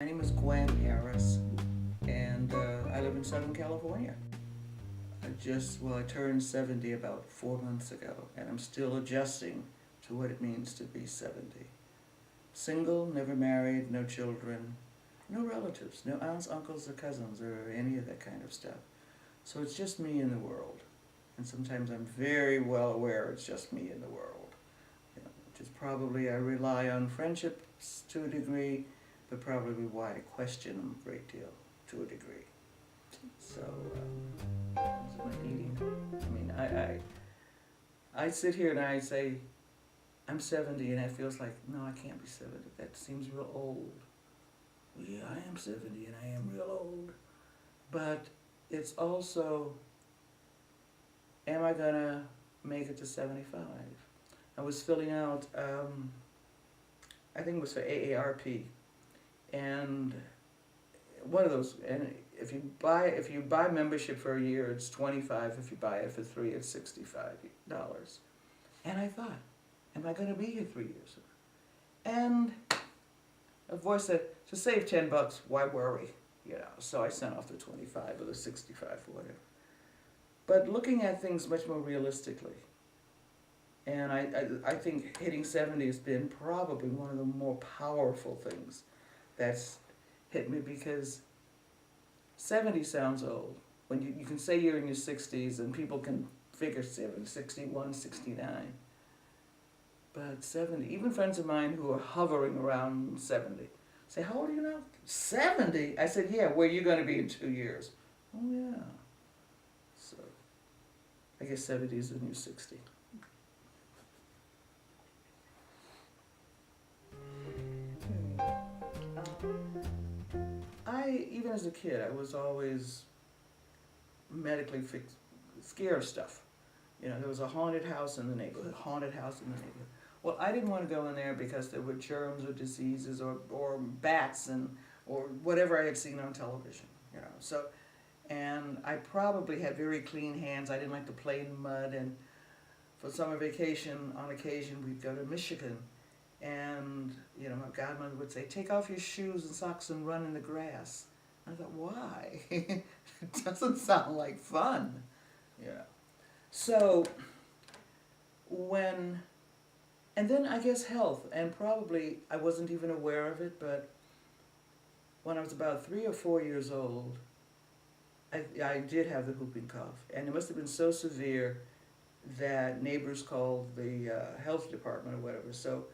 My name is Gwen, and I live in Southern California. I turned 70 about 4 months ago, and I'm still adjusting to what it means to be 70. Single, never married, no children, no relatives, no aunts, uncles, or cousins, or any of that kind of stuff. So it's just me in the world. And sometimes I'm very well aware it's just me in the world. Which is probably, I rely on friendships to a degree, but probably why I question them a great deal to a degree. So, what am I eating? I mean, I sit here and I say, I'm 70, and it feels like, no, I can't be 70. That seems real old. Well, yeah, I am 70, and I am real old. But it's also, am I going to make it to 75? I was filling out, I think it was for AARP, and one of those, and if you buy membership for a year, it's 25. If you buy it for 3, it's $65. And I thought, am I going to be here 3 years? And a voice said, to save $10, why worry? So I sent off the 25 or the 65 or whatever. But looking at things much more realistically, and I think hitting 70 has been probably one of the more powerful things that's hit me, because 70 sounds old. When you can say you're in your 60s and people can figure 70, 61, 69. But 70, even friends of mine who are hovering around 70 say, how old are you now? 70? I said, yeah, where are you going to be in 2 years? Oh, yeah. So I guess 70 is the new 60. Even as a kid, I was always medically scared of stuff. There was a haunted house in the neighborhood, Well, I didn't want to go in there because there were germs or diseases or bats or whatever I had seen on television, So, and I probably had very clean hands. I didn't like to play in mud, and for summer vacation, on occasion, we'd go to Michigan. And, my godmother would say, take off your shoes and socks and run in the grass. I thought, why? It doesn't sound like fun. So, and then I guess health, and probably I wasn't even aware of it, but when I was about 3 or 4 years old, I did have the whooping cough. And it must have been so severe that neighbors called the health department or whatever. So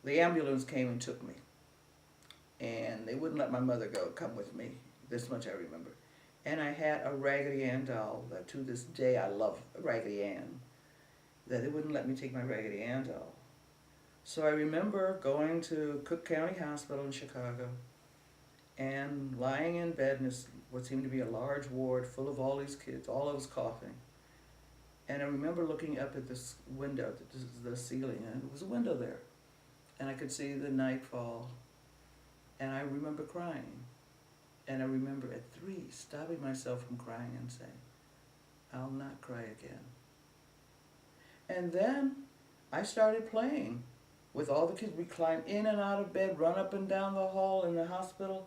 the ambulance came and took me. And they wouldn't let my mother come with me. This much I remember. And I had a Raggedy Ann doll that to this day I love Raggedy Ann. That they wouldn't let me take my Raggedy Ann doll. So I remember going to Cook County Hospital in Chicago and lying in bed in what seemed to be a large ward full of all these kids, all of us coughing. And I remember looking up at this window, the ceiling, and there was a window there. And I could see the night fall. And I remember crying. And I remember at 3 stopping myself from crying and saying, I'll not cry again. And then I started playing with all the kids. We climbed in and out of bed, run up and down the hall in the hospital.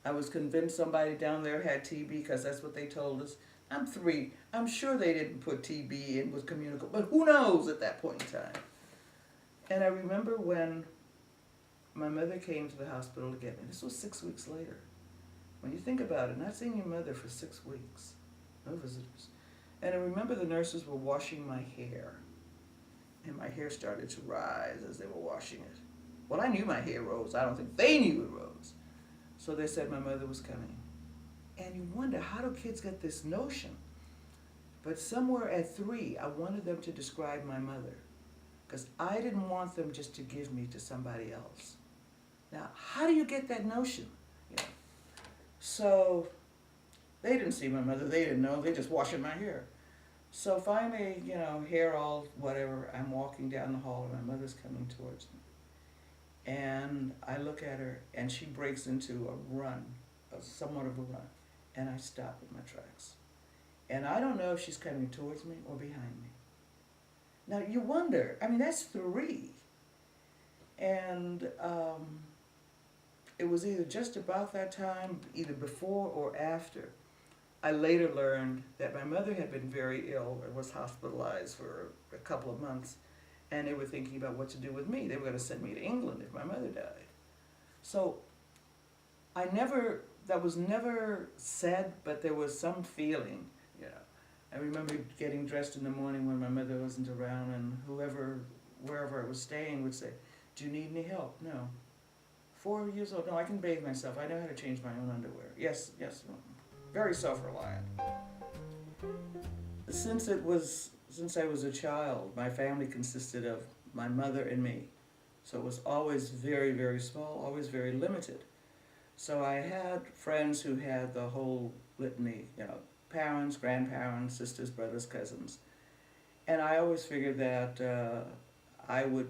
I was convinced somebody down there had TB because that's what they told us. I'm 3. I'm sure they didn't put TB in with communicable, but who knows at that point in time. And I remember when my mother came to the hospital to get me. This was 6 weeks later. When you think about it, not seeing your mother for 6 weeks, no visitors. And I remember the nurses were washing my hair. And my hair started to rise as they were washing it. Well, I knew my hair rose. I don't think they knew it rose. So they said my mother was coming. And you wonder, how do kids get this notion? But somewhere at 3, I wanted them to describe my mother. Because I didn't want them just to give me to somebody else. Now, how do you get that notion? So they didn't see my mother. They didn't know. They just washing my hair. So finally, hair all whatever, I'm walking down the hall and my mother's coming towards me. And I look at her and she breaks into a run, somewhat of a run. And I stop in my tracks. And I don't know if she's coming towards me or behind me. Now you wonder, that's 3. And it was either just about that time, either before or after. I later learned that my mother had been very ill and was hospitalized for a couple of months, and they were thinking about what to do with me. They were going to send me to England if my mother died. So that was never said, but there was some feeling, you know. I remember getting dressed in the morning when my mother wasn't around, and wherever I was staying would say, "Do you need any help?" No. 4 years old, no, I can bathe myself. I know how to change my own underwear. Yes, yes, very self-reliant. Since I was a child, my family consisted of my mother and me. So it was always very, very small, always very limited. So I had friends who had the whole litany, you know, parents, grandparents, sisters, brothers, cousins. And I always figured that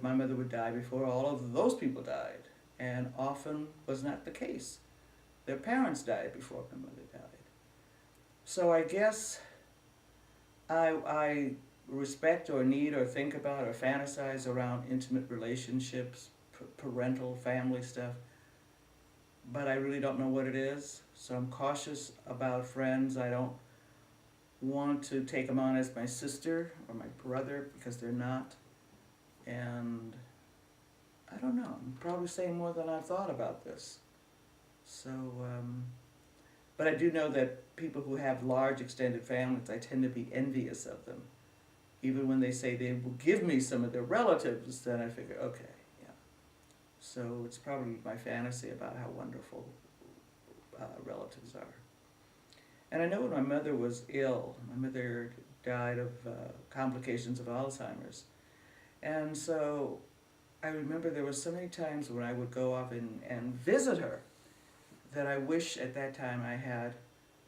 my mother would die before all of those people died. And often was not the case. Their parents died before my mother died. So I guess I respect or need or think about or fantasize around intimate relationships, parental, family stuff, but I really don't know what it is. So I'm cautious about friends. I don't want to take them on as my sister or my brother because they're not. And I don't know. I'm probably saying more than I've thought about this. So, but I do know that people who have large extended families, I tend to be envious of them. Even when they say they will give me some of their relatives, then I figure, okay, yeah. So it's probably my fantasy about how wonderful relatives are. And I know when my mother was ill, my mother died of complications of Alzheimer's. And so I remember there were so many times when I would go off and visit her that I wish at that time I had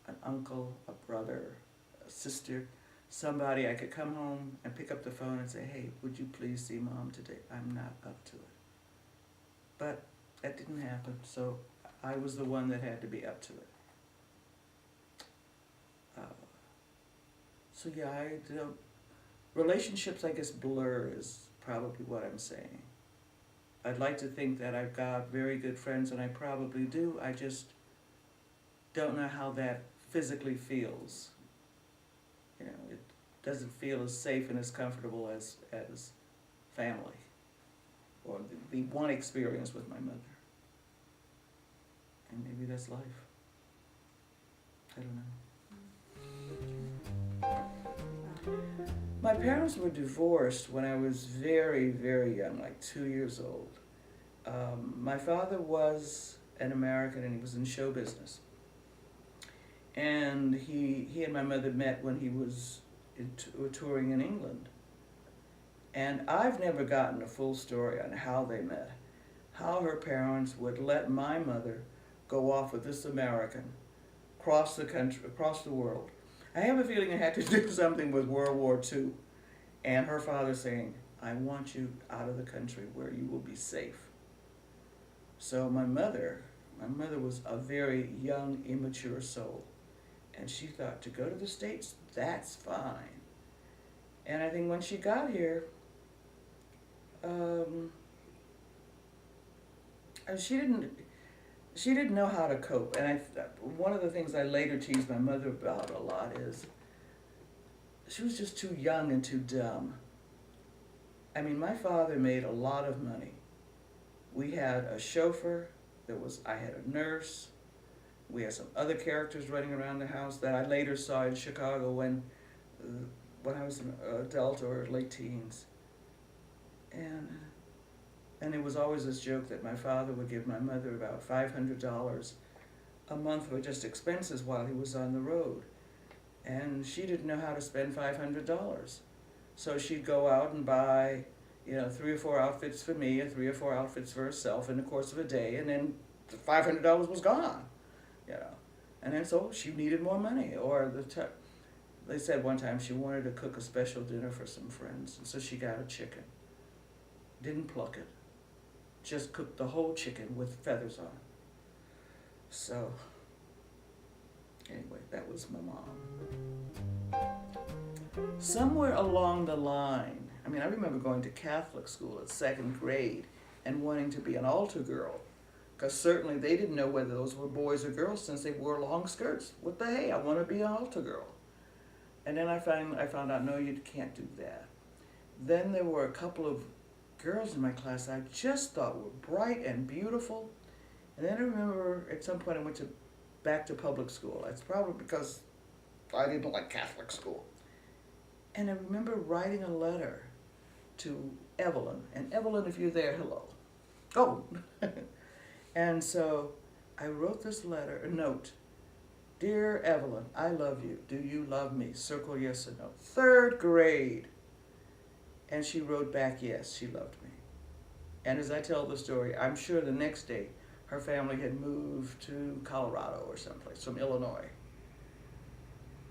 an uncle, a brother, a sister, somebody I could come home and pick up the phone and say, "Hey, would you please see Mom today? I'm not up to it." But that didn't happen, so I was the one that had to be up to it. So yeah, relationships, I guess, blur is probably what I'm saying. I'd like to think that I've got very good friends, and I probably do. I just don't know how that physically feels. You know, it doesn't feel as safe and as comfortable as family, or the one experience with my mother. And maybe that's life. I don't know. My parents were divorced when I was very, very young, like 2 years old. My father was an American and he was in show business. And he and my mother met when he was touring in England. And I've never gotten a full story on how they met, how her parents would let my mother go off with this American, across the country, across the world. I have a feeling it had to do something with World War II, and her father saying, "I want you out of the country where you will be safe." So my mother was a very young, immature soul, and she thought, to go to the States, that's fine. And I think when she got here, she didn't know how to cope. And one of the things I later teased my mother about a lot is she was just too young and too dumb. I mean, my father made a lot of money. We had a chauffeur, I had a nurse, we had some other characters running around the house that I later saw in Chicago when I was an adult or late teens. And it was always this joke that my father would give my mother about $500 a month for just expenses while he was on the road. And she didn't know how to spend $500. So she'd go out and buy, 3 or 4 outfits for me and 3 or 4 outfits for herself in the course of a day, and then the $500 was gone, And then so she needed more money. Or they said one time she wanted to cook a special dinner for some friends, and so she got a chicken. Didn't pluck it. Just cooked the whole chicken with feathers on it. So, anyway, that was my mom. Somewhere along the line, I remember going to Catholic school at 2nd grade and wanting to be an altar girl. Because certainly they didn't know whether those were boys or girls since they wore long skirts. What the hey, I want to be an altar girl. And then I found out, no, you can't do that. Then there were a couple of girls in my class I just thought were bright and beautiful. And then I remember at some point I went back to public school. It's probably because I didn't like Catholic school. And I remember writing a letter to Evelyn. And Evelyn, if you're there, hello. Oh. And so I wrote this letter, a note. Dear Evelyn, I love you. Do you love me? Circle yes or no. 3rd grade. And she wrote back, yes, she loved me. And as I tell the story, I'm sure the next day her family had moved to Colorado or someplace from Illinois.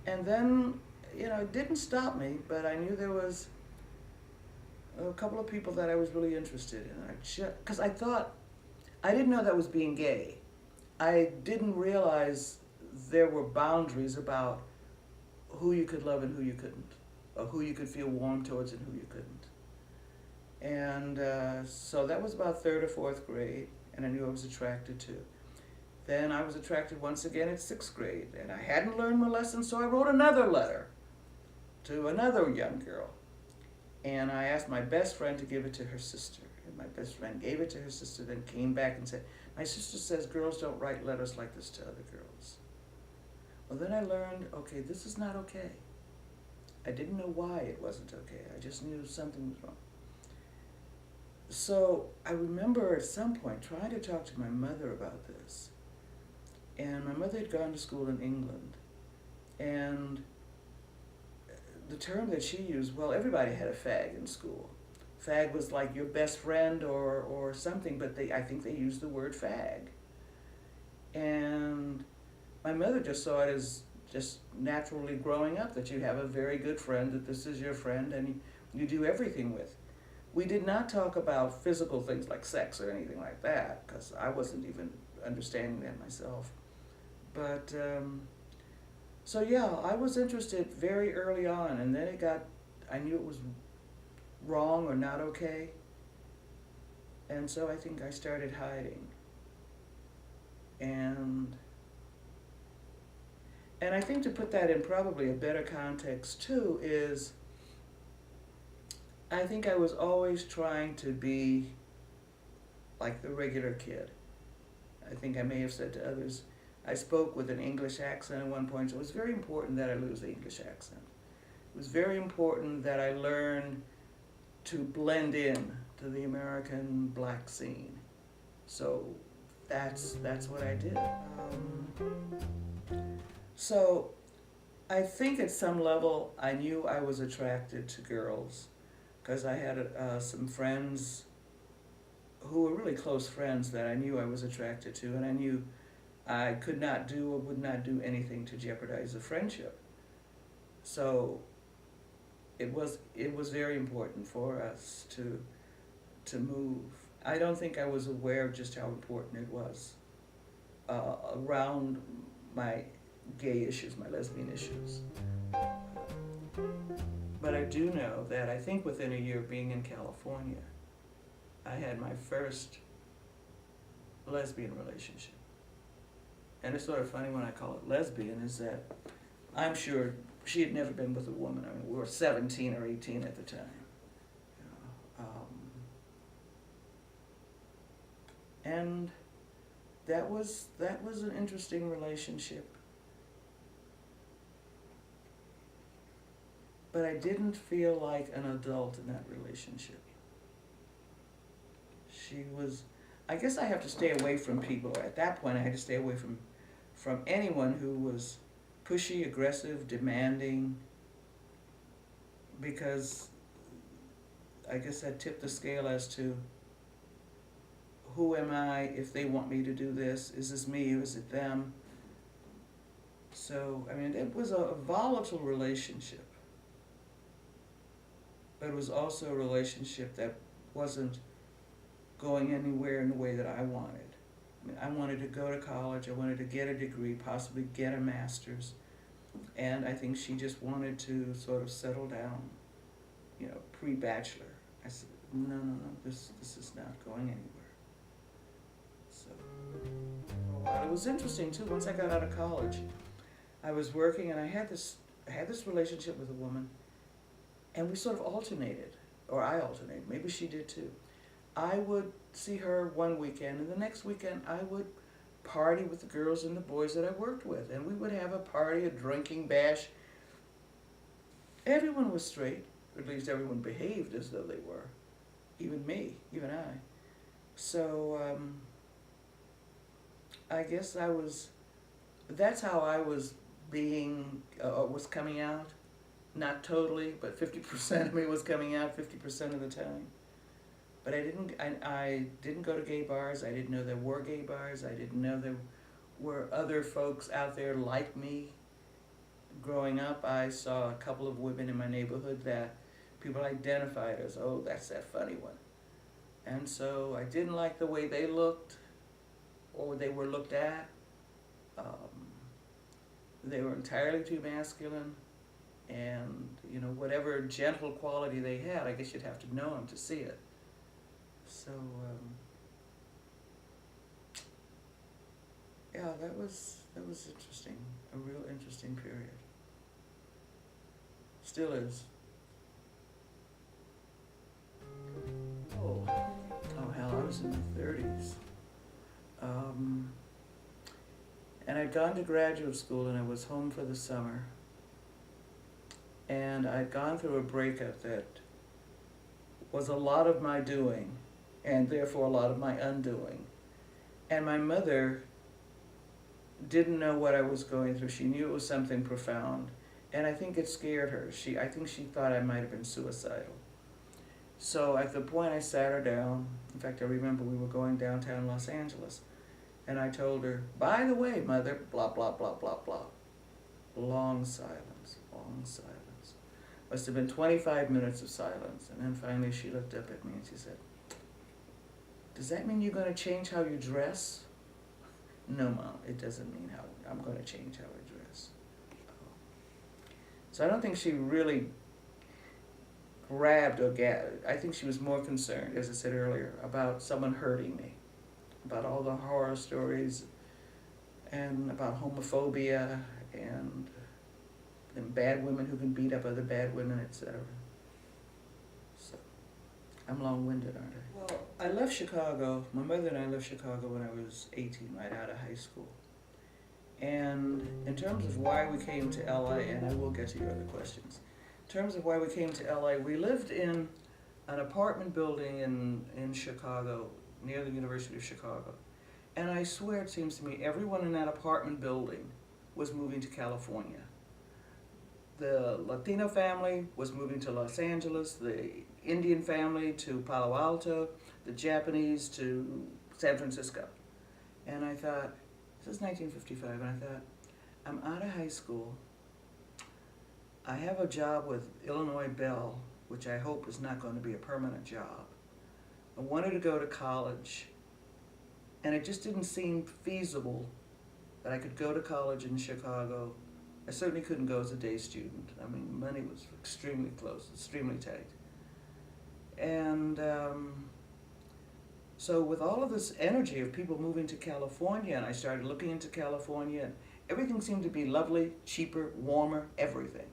And then, it didn't stop me, but I knew there was a couple of people that I was really interested in. Because I thought, I didn't know that was being gay. I didn't realize there were boundaries about who you could love and who you couldn't, or who you could feel warm towards and who you couldn't. And so that was about 3rd or 4th grade, and I knew I was attracted to. Then I was attracted once again at 6th grade, and I hadn't learned my lesson, so I wrote another letter to another young girl. And I asked my best friend to give it to her sister. And my best friend gave it to her sister, then came back and said, my sister says girls don't write letters like this to other girls. Well, then I learned, okay, this is not okay. I didn't know why it wasn't okay. I just knew something was wrong. So I remember at some point trying to talk to my mother about this. And my mother had gone to school in England. And the term that she used, well, everybody had a fag in school. Fag was like your best friend or something, but I think they used the word fag. And my mother just saw it as just naturally growing up, that you have a very good friend, that this is your friend, and you do everything with. We did not talk about physical things like sex or anything like that, because I wasn't even understanding that myself. But, so yeah, I was interested very early on, and then I knew it was wrong or not okay, and so I think I started hiding. And I think to put that in probably a better context too is, I think I was always trying to be like the regular kid. I think I may have said to others, I spoke with an English accent at one point, so it was very important that I lose the English accent. It was very important that I learn to blend in to the American black scene. So that's what I did. So I think at some level I knew I was attracted to girls, because I had some friends who were really close friends that I knew I was attracted to, and I knew I could not do or would not do anything to jeopardize the friendship. So it was very important for us to move. I don't think I was aware of just how important it was around my gay issues, my lesbian issues. But I do know that I think within a year of being in California, I had my first lesbian relationship. And it's sort of funny when I call it lesbian, is that I'm sure she had never been with a woman. I mean, we were 17 or 18 at the time. And that was an interesting relationship. But I didn't feel like an adult in that relationship. She was, I guess I have to stay away from people. At that point, I had to stay away from anyone who was pushy, aggressive, demanding, because I guess that tipped the scale as to who am I if they want me to do this? Is this me or is it them? So, I mean, it was a volatile relationship. But it was also a relationship that wasn't going anywhere in the way that I wanted. I mean, I wanted to go to college, I wanted to get a degree, possibly get a master's, and I think she just wanted to sort of settle down, pre-bachelor. I said, no, this is not going anywhere. So for a while. It was interesting too. Once I got out of college, I was working and I had this relationship with a woman, and we sort of alternated, or I alternated. Maybe she did too. I would see her one weekend, and the next weekend I would party with the girls and the boys that I worked with, and we would have a party, a drinking bash. Everyone was straight, or at least everyone behaved as though they were, even me, even I. So I guess that's how I was was coming out. Not totally, but 50% of me was coming out 50% of the time. But I didn't go to gay bars. I didn't know there were gay bars. I didn't know there were other folks out there like me. Growing up, I saw a couple of women in my neighborhood that people identified as, oh, that's that funny one. And so I didn't like the way they looked or they were looked at. They were entirely too masculine. And, whatever gentle quality they had, I guess you'd have to know them to see it. So, yeah, that was interesting, a real interesting period. Still is. Oh hell, I was in my 30s. And I'd gone to graduate school and I was home for the summer. And I'd gone through a breakup that was a lot of my doing, and therefore a lot of my undoing. And my mother didn't know what I was going through. She knew it was something profound, and I think it scared her. I think she thought I might have been suicidal. So at the point I sat her down, in fact I remember we were going downtown Los Angeles, and I told her, by the way, Mother, blah, blah, blah, blah, blah. Long silence, long silence. Must have been 25 minutes of silence, and then finally she looked up at me and she said, does that mean you're going to change how you dress? No, Mom, it doesn't mean how I'm going to change how I dress. So I don't think she really grabbed or gathered. I think she was more concerned, as I said earlier, about someone hurting me, about all the horror stories, and about homophobia, and bad women who can beat up other bad women, etc. So, I'm long-winded, aren't I? Well, I left Chicago. My mother and I left Chicago when I was 18, right out of high school. And in terms of why we came to LA, and I will get to your other questions, in terms of why we came to LA, we lived in an apartment building in Chicago, near the University of Chicago. And I swear it seems to me everyone in that apartment building was moving to California. The Latino family was moving to Los Angeles, the Indian family to Palo Alto, the Japanese to San Francisco. And I thought, this is 1955, and I thought, I'm out of high school. I have a job with Illinois Bell, which I hope is not going to be a permanent job. I wanted to go to college, and it just didn't seem feasible that I could go to college in Chicago. I certainly couldn't go as a day student. I mean, money was extremely close, extremely tight. And so with all of this energy of people moving to California, and I started looking into California, and everything seemed to be lovely, cheaper, warmer, everything.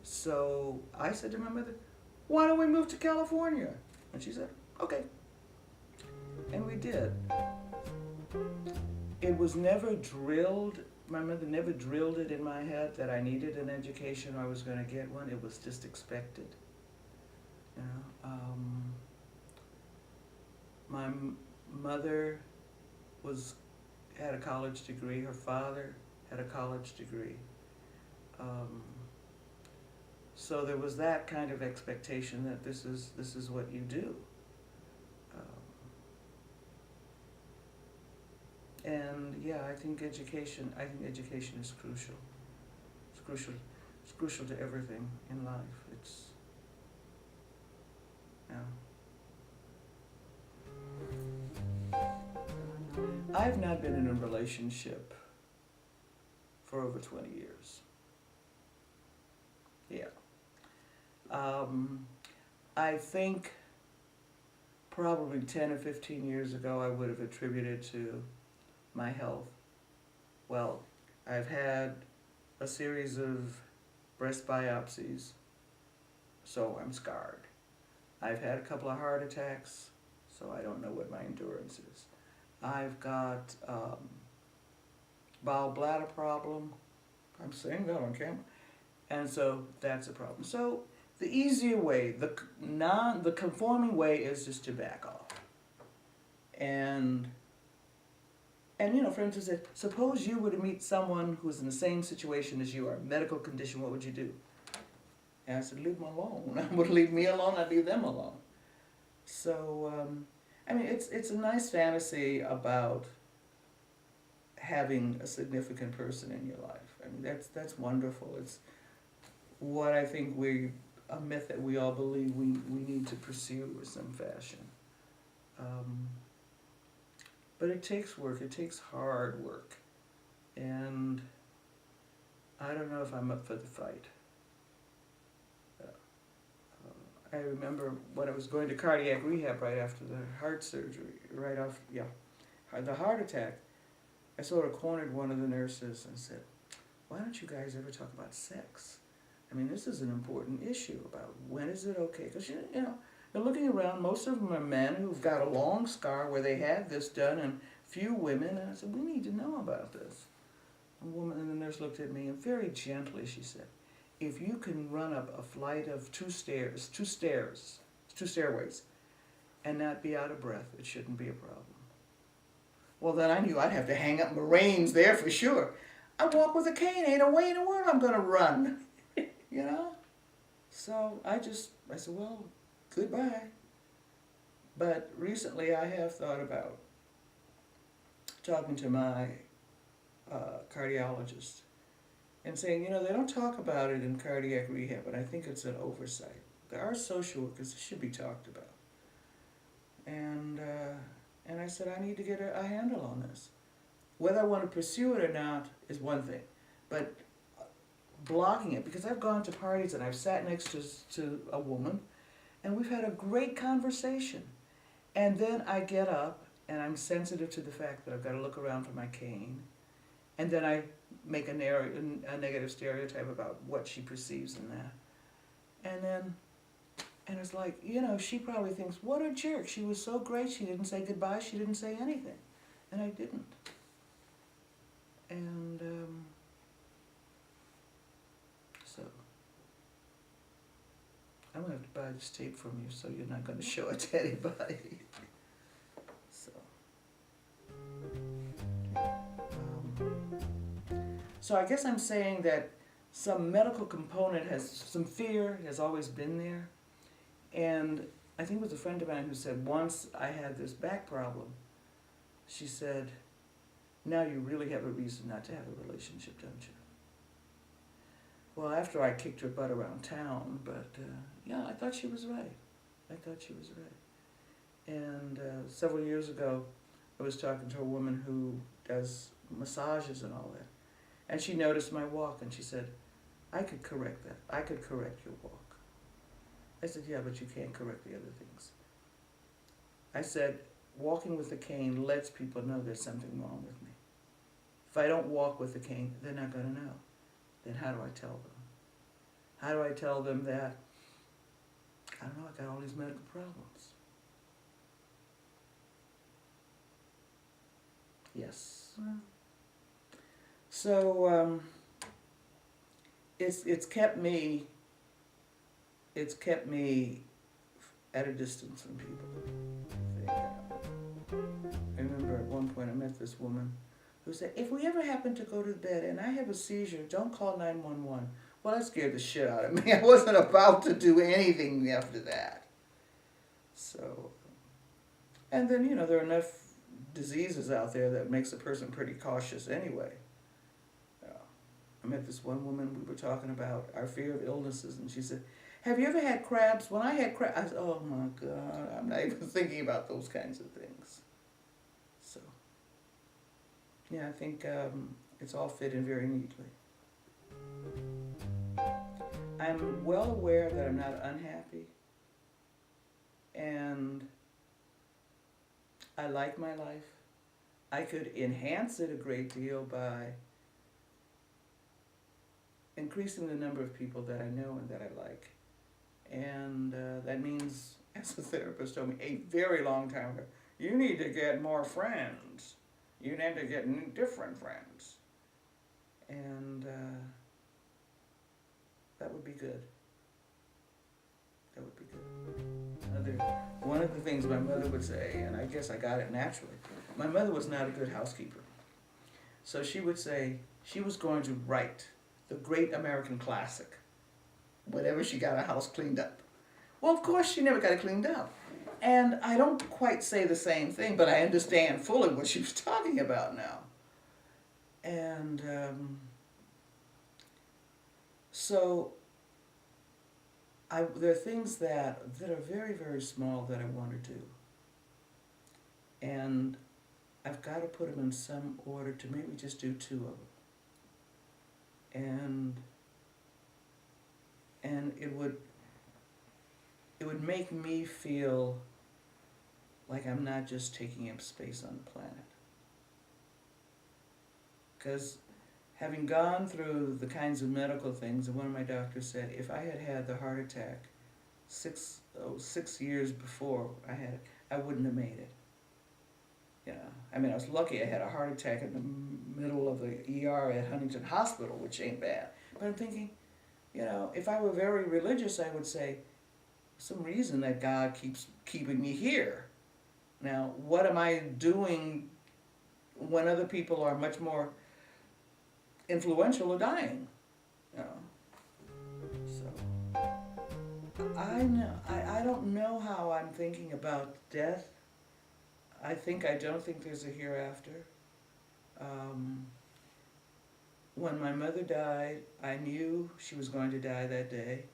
So I said to my mother, why don't we move to California? And she said, okay. And we did. It was never drilled. My mother never drilled it in my head that I needed an education or I was going to get one. It was just expected. My mother had a college degree. Her father had a college degree. So there was that kind of expectation that this is what you do. And yeah, I think education is crucial. It's crucial to everything in life. I've not been in a relationship for over 20 years. Yeah. I think probably 10 or 15 years ago I would have attributed to my health. Well, I've had a series of breast biopsies, so I'm scarred. I've had a couple of heart attacks, so I don't know what my endurance is. I've got bowel bladder problem. I'm saying that on camera. And so that's a problem. So the easier way, the conforming way is just to back off. And for instance, suppose you were to meet someone who's in the same situation as you are, medical condition, what would you do? And I said, leave them alone. I would leave me alone, I'd leave them alone. So, it's a nice fantasy about having a significant person in your life. That's wonderful. It's what I think a myth that we all believe we need to pursue in some fashion. But it takes work. It takes hard work. And I don't know if I'm up for the fight. I remember when I was going to cardiac rehab right after the heart surgery, the heart attack, I sort of cornered one of the nurses and said, why don't you guys ever talk about sex? This is an important issue about when is it okay? Because, you're looking around, most of them are men who've got a long scar where they had this done, and few women. And I said, we need to know about this. And the nurse looked at me, and very gently she said, if you can run up a flight of two stairways, and not be out of breath, it shouldn't be a problem. Well, then I knew I'd have to hang up my reins there for sure. I walk with a cane, ain't a way in the world I'm gonna run, So I said, well, goodbye. But recently I have thought about talking to my cardiologist and saying, they don't talk about it in cardiac rehab, but I think it's an oversight. There are social workers that should be talked about. And I said, I need to get a handle on this. Whether I want to pursue it or not is one thing, but blocking it, because I've gone to parties and I've sat next to a woman, and we've had a great conversation. And then I get up, and I'm sensitive to the fact that I've got to look around for my cane, and then I make a negative stereotype about what she perceives in that. And it's like, she probably thinks, what a jerk. She was so great. She didn't say goodbye. She didn't say anything. And I didn't. And so I'm going to have to buy this tape from you, so you're not going to show it to anybody. So I guess I'm saying that some medical component some fear has always been there. And I think it was a friend of mine who said, once I had this back problem, she said, now you really have a reason not to have a relationship, don't you? Well, after I kicked her butt around town, but I thought she was right. And several years ago, I was talking to a woman who does massages and all that. And she noticed my walk, and she said, I could correct that. I could correct your walk. I said, yeah, but you can't correct the other things. I said, walking with a cane lets people know there's something wrong with me. If I don't walk with a cane, they're not going to know. Then how do I tell them? How do I tell them that, I don't know, I got all these medical problems? Yes. Wow. So it's kept me at a distance from people. I remember at one point I met this woman who said, if we ever happen to go to bed and I have a seizure, don't call 911. Well, that scared the shit out of me. I wasn't about to do anything after that. So, and then, there are enough diseases out there that makes a person pretty cautious anyway. I met this one woman, we were talking about our fear of illnesses, and she said, have you ever had crabs? When I had crabs, I said, oh my God, I'm not even thinking about those kinds of things. So, I think it's all fit in very neatly. I'm well aware that I'm not unhappy, and I like my life. I could enhance it a great deal by increasing the number of people that I know and that I like. And that means, as a therapist told me a very long time ago, you need to get more friends. You need to get different friends. And that would be good. That would be good. One of the things my mother would say, and I guess I got it naturally, my mother was not a good housekeeper. So she would say she was going to write the great American classic whenever she got her house cleaned up. Well, of course, she never got it cleaned up. And I don't quite say the same thing, but I understand fully what she was talking about now. And so there are things that are very, very small that I want to do. And I've got to put them in some order to maybe just do 2 of them. And it would make me feel like I'm not just taking up space on the planet. Because having gone through the kinds of medical things, and one of my doctors said, if I had had the heart attack 6 years before I had it, I wouldn't have made it. You know, I mean, I was lucky I had a heart attack in the middle of the ER at Huntington Hospital, which ain't bad. But I'm thinking, you know, if I were very religious, I would say, some reason that God keeps keeping me here. Now, what am I doing when other people are much more influential or dying? You know? So, I don't know how I'm thinking about death. I don't think there's a hereafter. When my mother died, I knew she was going to die that day.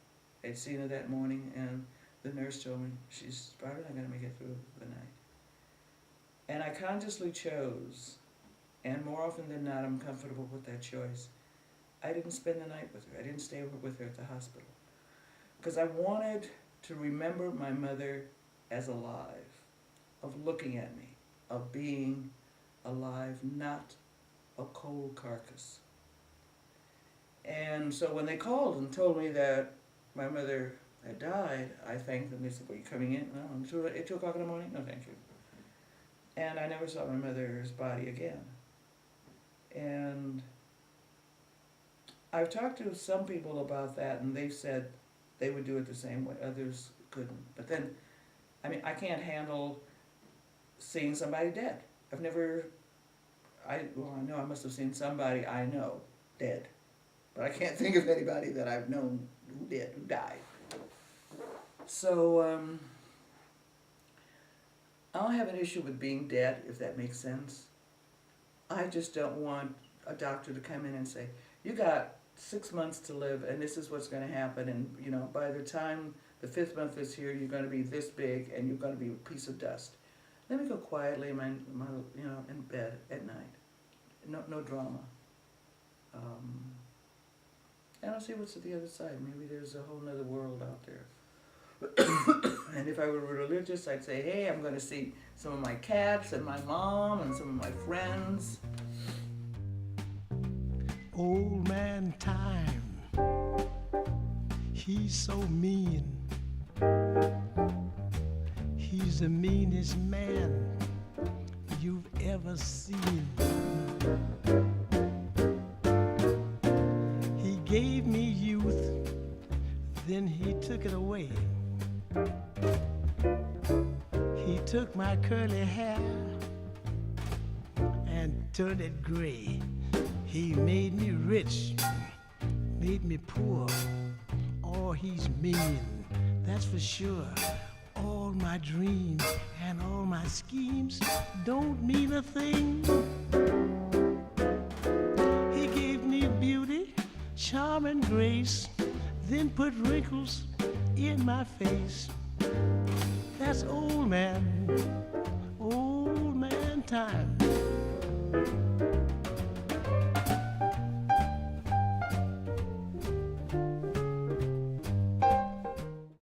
I'd seen her that morning, and the nurse told me she's probably not going to make it through the night. And I consciously chose, and more often than not, I'm comfortable with that choice. I didn't spend the night with her. I didn't stay with her at the hospital. Because I wanted to remember my mother as alive, of looking at me, of being alive, not a cold carcass. And so when they called and told me that my mother had died, I thanked them. They said, "Were you coming in?" "No, at 2 o'clock in the morning?" "No, thank you." And I never saw my mother's body again. And I've talked to some people about that, and they've said they would do it the same way. Others couldn't. But then, I mean, I can't handle seeing somebody dead. I know I must have seen somebody I know dead. But I can't think of anybody that I've known who died. So, I don't have an issue with being dead, if that makes sense. I just don't want a doctor to come in and say, you got 6 months to live, and this is what's going to happen, and, you know, by the time the 5th month is here, you're going to be this big, and you're going to be a piece of dust. Let me go quietly in bed at night. No drama. And I'll see what's at the other side. Maybe there's a whole other world out there. And if I were religious, I'd say, hey, I'm going to see some of my cats and my mom and some of my friends. Old man time, he's so mean. He's the meanest man you've ever seen. He gave me youth, then he took it away. He took my curly hair and turned it gray. He made me rich, made me poor. Oh, he's mean, that's for sure. All my dreams and all my schemes don't mean a thing. He gave me beauty, charm and grace, then put wrinkles in my face. That's old man time.